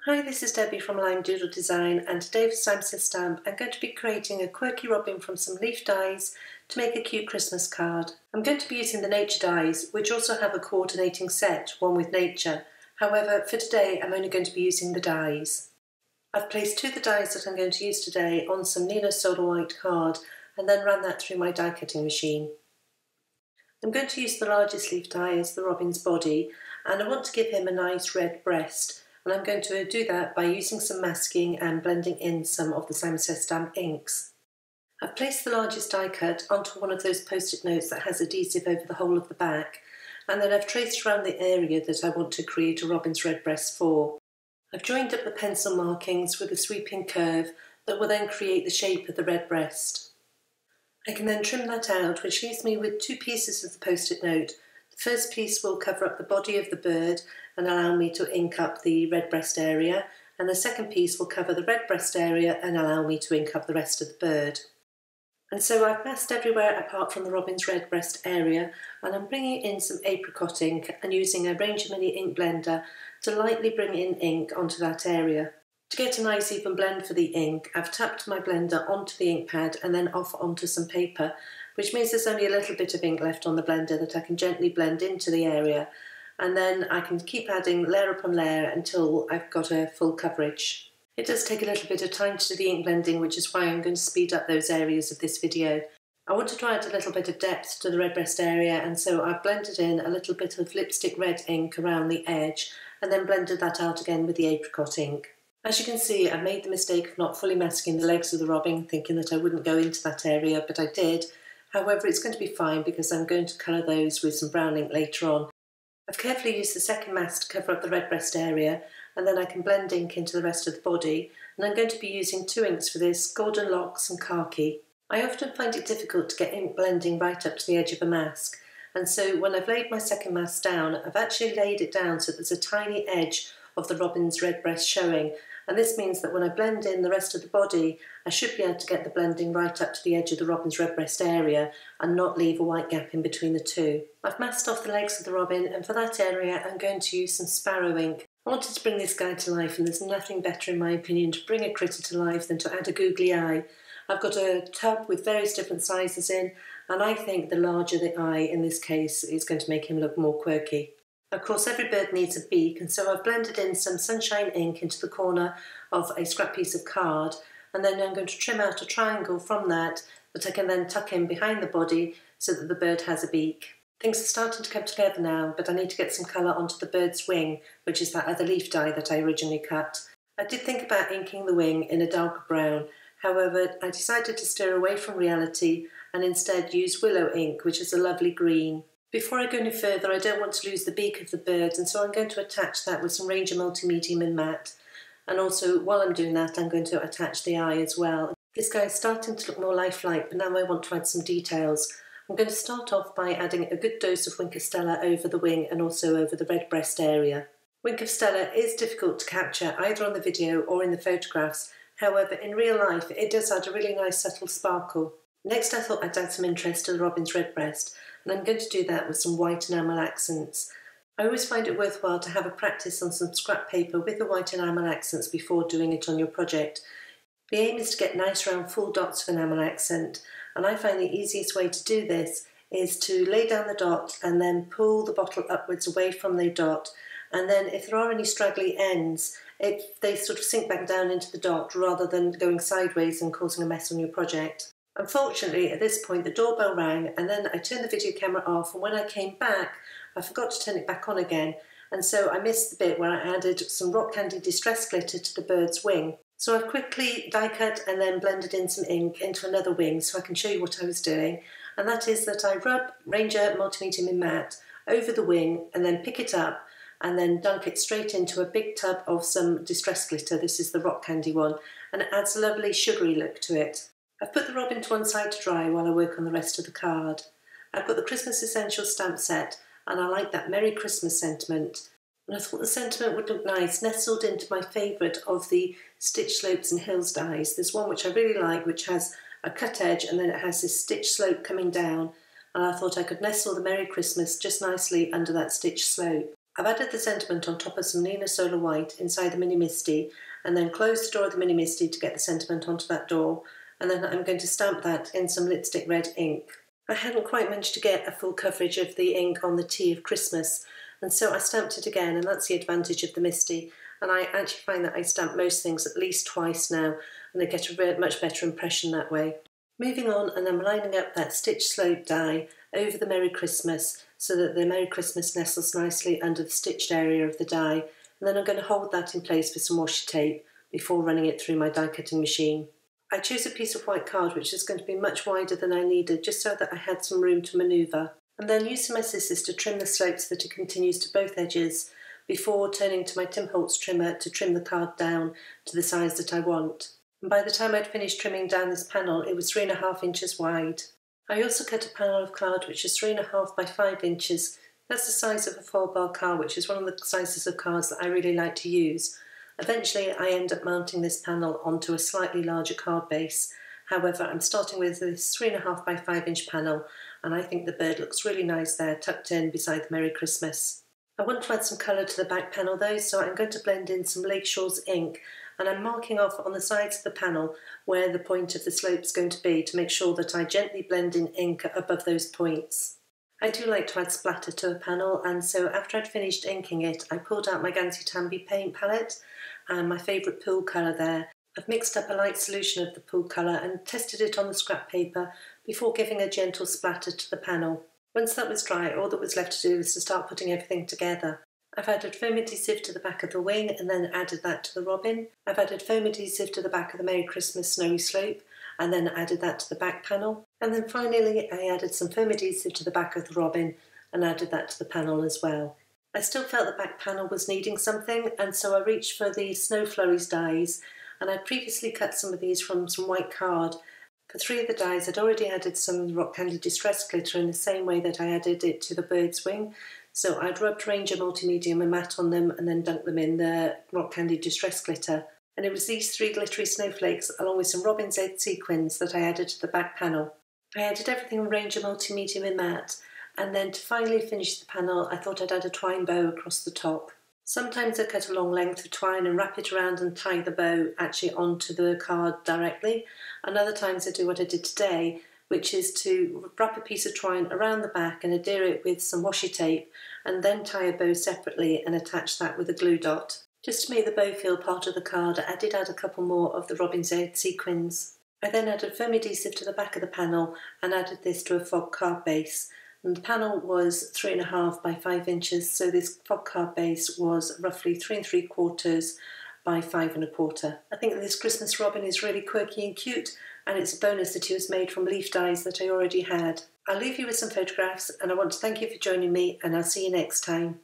Hi, this is Debbie from Lime Doodle Design, and today for Samson Stamp I'm going to be creating a quirky robin from some leaf dies to make a cute Christmas card. I'm going to be using the nature dies, which also have a coordinating set, one with nature. However, for today I'm only going to be using the dies. I've placed two of the dies that I'm going to use today on some Nino Solar White card and then ran that through my die cutting machine. I'm going to use the largest leaf die as the robin's body, and I want to give him a nice red breast. And I'm going to do that by using some masking and blending in some of the Samson Stamp inks. I've placed the largest die cut onto one of those post-it notes that has adhesive over the whole of the back, and then I've traced around the area that I want to create a robin's red breast for. I've joined up the pencil markings with a sweeping curve that will then create the shape of the red breast. I can then trim that out, which leaves me with two pieces of the post-it note. The first piece will cover up the body of the bird and allow me to ink up the red breast area, and the second piece will cover the red breast area and allow me to ink up the rest of the bird. And so I've masked everywhere apart from the robin's red breast area, and I'm bringing in some apricot ink and using a Ranger Mini ink blender to lightly bring in ink onto that area. To get a nice even blend for the ink, I've tapped my blender onto the ink pad and then off onto some paper, which means there's only a little bit of ink left on the blender that I can gently blend into the area, and then I can keep adding layer upon layer until I've got a full coverage. It does take a little bit of time to do the ink blending, which is why I'm going to speed up those areas of this video. I want to add a little bit of depth to the red breast area, and so I've blended in a little bit of lipstick red ink around the edge and then blended that out again with the apricot ink. As you can see, I made the mistake of not fully masking the legs of the robin, thinking that I wouldn't go into that area, but I did. However, it's going to be fine because I'm going to colour those with some brown ink later on. I've carefully used the second mask to cover up the red breast area, and then I can blend ink into the rest of the body, and I'm going to be using two inks for this, Golden Locks and Khaki. I often find it difficult to get ink blending right up to the edge of a mask, and so when I've laid my second mask down, I've actually laid it down so there's a tiny edge of the robin's red breast showing, and this means that when I blend in the rest of the body, I should be able to get the blending right up to the edge of the robin's red breast area and not leave a white gap in between the two. I've masked off the legs of the robin, and for that area I'm going to use some sparrow ink. I wanted to bring this guy to life, and there's nothing better in my opinion to bring a critter to life than to add a googly eye. I've got a tub with various different sizes in, and I think the larger the eye in this case is going to make him look more quirky. Of course, every bird needs a beak, and so I've blended in some sunshine ink into the corner of a scrap piece of card, and then I'm going to trim out a triangle from that I can then tuck in behind the body so that the bird has a beak. Things are starting to come together now, but I need to get some colour onto the bird's wing, which is that other leaf die that I originally cut. I did think about inking the wing in a darker brown, however I decided to steer away from reality and instead use willow ink, which is a lovely green. Before I go any further, I don't want to lose the beak of the bird, and so I'm going to attach that with some Ranger Multi-Medium in matte. And also, while I'm doing that, I'm going to attach the eye as well. This guy is starting to look more lifelike, but now I want to add some details. I'm going to start off by adding a good dose of Wink of Stella over the wing and also over the red breast area. Wink of Stella is difficult to capture either on the video or in the photographs. However, in real life, it does add a really nice subtle sparkle. Next, I thought I'd add some interest to the robin's red breast, and I'm going to do that with some white enamel accents. I always find it worthwhile to have a practice on some scrap paper with the white enamel accents before doing it on your project. The aim is to get nice round full dots of enamel accent, and I find the easiest way to do this is to lay down the dot and then pull the bottle upwards away from the dot, and then if there are any straggly ends, they sort of sink back down into the dot rather than going sideways and causing a mess on your project. Unfortunately, at this point the doorbell rang, and then I turned the video camera off, and when I came back I forgot to turn it back on again, and so I missed the bit where I added some rock candy distress glitter to the bird's wing. So I've quickly die cut and then blended in some ink into another wing so I can show you what I was doing, and that is that I rub Ranger Multi-Medium in matte over the wing and then pick it up and then dunk it straight into a big tub of some distress glitter. This is the rock candy one, and it adds a lovely sugary look to it. I've put the robin to one side to dry while I work on the rest of the card. I've got the Christmas Essentials stamp set, and I like that Merry Christmas sentiment. And I thought the sentiment would look nice nestled into my favourite of the Stitch Slopes and Hills dies. There's one which I really like, which has a cut edge and then it has this stitch slope coming down, and I thought I could nestle the Merry Christmas just nicely under that stitch slope. I've added the sentiment on top of some Nina Solar White inside the Mini Misty, and then closed the door of the Mini Misty to get the sentiment onto that door, and then I'm going to stamp that in some lipstick red ink. I hadn't quite managed to get a full coverage of the ink on the Tea of Christmas, and so I stamped it again, and that's the advantage of the Misty. And I actually find that I stamp most things at least twice now, and I get a much better impression that way. Moving on, and I'm lining up that stitch slope die over the Merry Christmas so that the Merry Christmas nestles nicely under the stitched area of the die, and then I'm going to hold that in place with some washi tape before running it through my die cutting machine. I chose a piece of white card which is going to be much wider than I needed, just so that I had some room to manoeuvre, and then using my scissors to trim the slope so that it continues to both edges before turning to my Tim Holtz trimmer to trim the card down to the size that I want. And by the time I'd finished trimming down this panel, it was 3.5 inches wide. I also cut a panel of card which is 3.5 by 5 inches. That's the size of a fold bar card, which is one of the sizes of cards that I really like to use. Eventually I end up mounting this panel onto a slightly larger card base. However, I'm starting with this 3.5 by 5 inch panel, and I think the bird looks really nice there, tucked in beside the Merry Christmas. I want to add some colour to the back panel though, so I'm going to blend in some Lakeshores ink, and I'm marking off on the sides of the panel where the point of the slope is going to be to make sure that I gently blend in ink above those points. I do like to add splatter to a panel, and so after I'd finished inking it, I pulled out my Gansey Tambi paint palette and my favourite pool colour there. I've mixed up a light solution of the pool colour and tested it on the scrap paper before giving a gentle splatter to the panel. Once that was dry, all that was left to do was to start putting everything together. I've added foam adhesive to the back of the wing and then added that to the robin. I've added foam adhesive to the back of the Merry Christmas snowy slope and then added that to the back panel. And then finally I added some foam adhesive to the back of the robin and added that to the panel as well. I still felt the back panel was needing something, and so I reached for the Snow Flurries dies, and I'd previously cut some of these from some white card. For 3 of the dies I'd already added some Rock Candy Distress glitter in the same way that I added it to the bird's wing. So I'd rubbed Ranger Multimedium and matte on them and then dunked them in the Rock Candy Distress glitter. And it was these 3 glittery snowflakes along with some Robin's Egg sequins that I added to the back panel. I added everything in Ranger Multimedium and matte, and then to finally finish the panel I thought I'd add a twine bow across the top. Sometimes I cut a long length of twine and wrap it around and tie the bow actually onto the card directly, and other times I do what I did today, which is to wrap a piece of twine around the back and adhere it with some washi tape and then tie a bow separately and attach that with a glue dot. Just to make the bow feel part of the card, I did add a couple more of the Robin's Egg sequins. I then added foam adhesive to the back of the panel and added this to a fog card base. And the panel was 3.5 by 5 inches, so this fog card base was roughly 3 3/4 by 5 1/4. I think that this Christmas robin is really quirky and cute, and it's a bonus that he was made from leaf dies that I already had. I'll leave you with some photographs, and I want to thank you for joining me, and I'll see you next time.